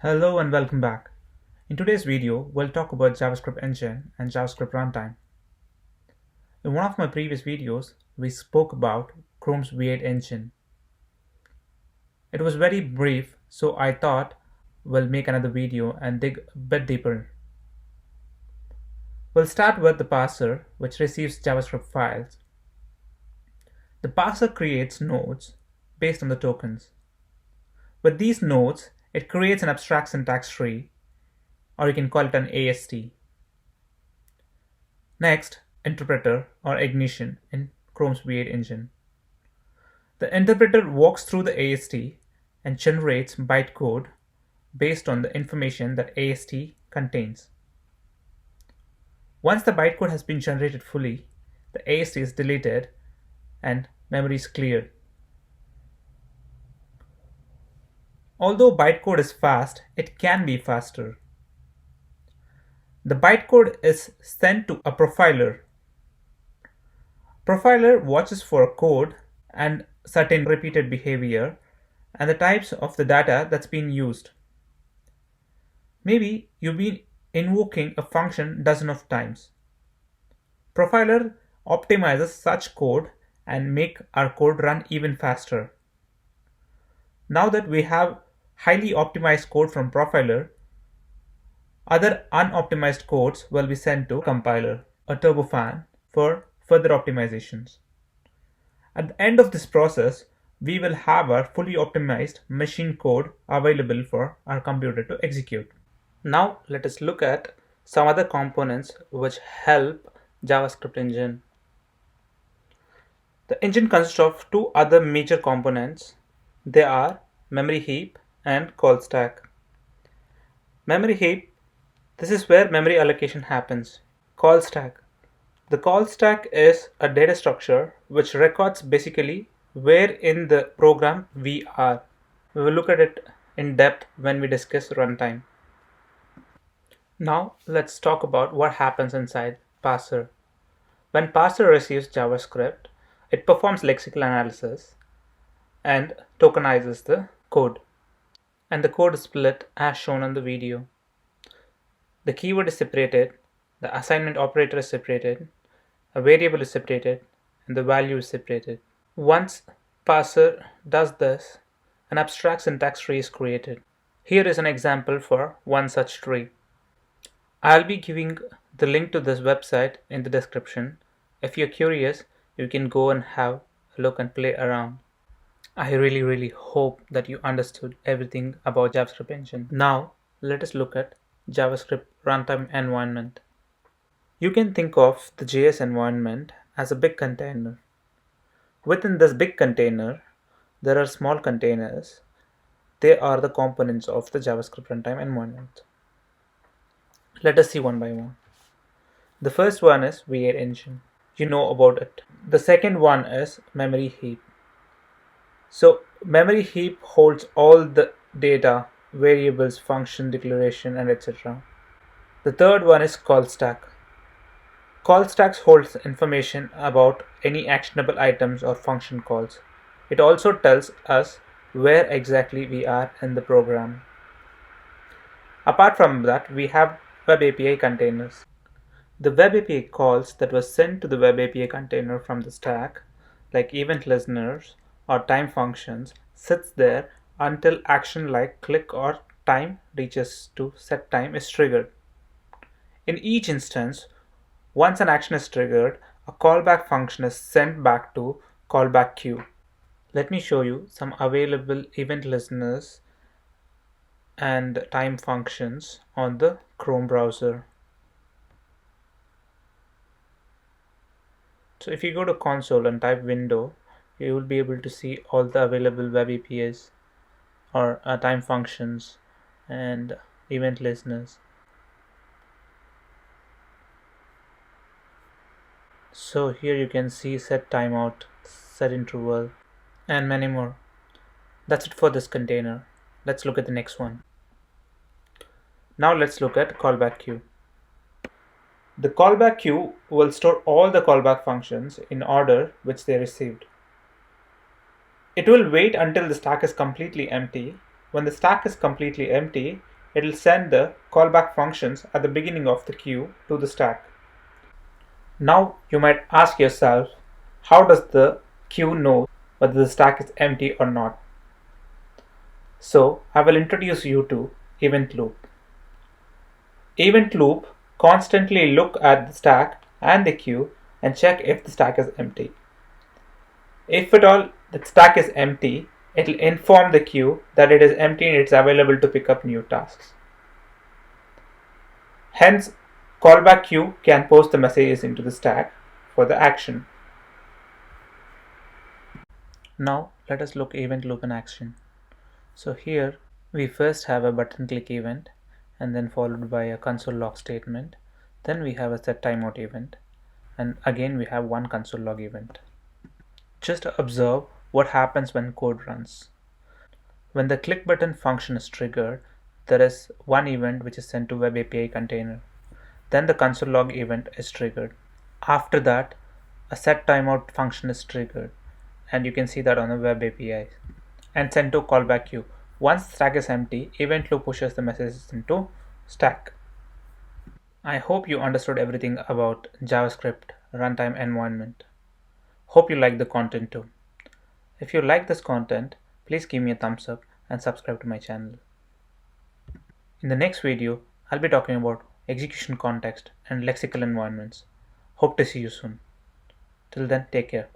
Hello and welcome back. In today's video, we'll talk about JavaScript engine and JavaScript runtime. In one of my previous videos, we spoke about Chrome's V8 engine. It was very brief, so I thought we'll make another video and dig a bit deeper. We'll start with the parser, which receives JavaScript files. The parser creates nodes based on the tokens. With these nodes, it creates an abstract syntax tree, or you can call it an AST. Next, interpreter or ignition in Chrome's V8 engine. The interpreter walks through the AST and generates bytecode based on the information that AST contains. Once the bytecode has been generated fully, the AST is deleted and memory is cleared. Although bytecode is fast, it can be faster. The bytecode is sent to a profiler. Profiler watches for code and certain repeated behavior and the types of the data that's been used. Maybe you've been invoking a function dozen of times. Profiler optimizes such code and make our code run even faster. Now that we have highly optimized code from profiler, other unoptimized codes will be sent to compiler, a turbofan, for further optimizations. At the end of this process, we will have our fully optimized machine code available for our computer to execute. Now let us look at some other components which help JavaScript engine. The engine consists of two other major components. They are memory heap and call stack. Memory heap, this is where memory allocation happens. Call stack. The call stack is a data structure which records basically where in the program we are. We will look at it in depth when we discuss runtime. Now let's talk about what happens inside parser. When parser receives JavaScript, it performs lexical analysis and tokenizes the code. And the code is split as shown in the video. The keyword is separated, the assignment operator is separated, a variable is separated, and the value is separated. Once parser does this, an abstract syntax tree is created. Here is an example for one such tree. I'll be giving the link to this website in the description. If you're curious, you can go and have a look and play around. I really hope that you understood everything about JavaScript engine. Now, let us look at JavaScript runtime environment. You can think of the JS environment as a big container. Within this big container, there are small containers. They are the components of the JavaScript runtime environment. Let us see one by one. The first one is V8 engine. You know about it. The second one is memory heap. So memory heap holds all the data, variables, function, declaration, and etc. The third one is call stack. Call stacks holds information about any actionable items or function calls. It also tells us where exactly we are in the program. Apart from that, we have Web API containers. The Web API calls that were sent to the Web API container from the stack, like event listeners or time functions, sits there until action like click or time reaches to set time is triggered. In each instance, once an action is triggered, a callback function is sent back to callback queue. Let me show you some available event listeners and time functions on the Chrome browser. So if you go to console and type window, you will be able to see all the available web APIs or time functions and event listeners. So here you can see set timeout, set interval, and many more. That's it for this container. Let's look at the next one. Now let's look at callback queue. The callback queue will store all the callback functions in order which they received. It will wait until the stack is completely empty. When the stack is completely empty, it will send the callback functions at the beginning of the queue to the stack. Now you might ask yourself, how does the queue know whether the stack is empty or not? So I will introduce you to event loop. Event loop constantly look at the stack and the queue and check if the stack is empty. If at all the stack is empty, it will inform the queue that it is empty and it's available to pick up new tasks. Hence, callback queue can post the messages into the stack for the action. Now let us look event loop in action. So here we first have a button click event and then followed by a console log statement. Then we have a set timeout event and again we have one console log event. Just observe what happens when code runs. When the click button function is triggered, there is one event which is sent to Web API container. Then the console log event is triggered. After that, a set timeout function is triggered, and you can see that on the Web API, and sent to callback queue. Once stack is empty, event loop pushes the messages into stack. I hope you understood everything about JavaScript runtime environment. Hope you like the content too. If you like this content, please give me a thumbs up and subscribe to my channel. In the next video, I'll be talking about execution context and lexical environments. Hope to see you soon. Till then, take care.